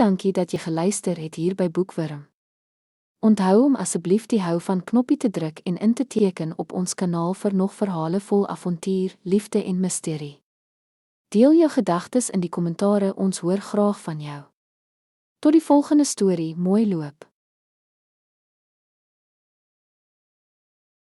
dankie dat jy geluister het hier by Boekwurm. Onthou om asseblief die hou van knoppie te druk en in te teken op ons kanaal vir nog verhale vol avontuur, liefde en misterie. Deel jou gedagtes in die kommentare, ons hoor graag van jou. Tot die volgende storie, mooi loop.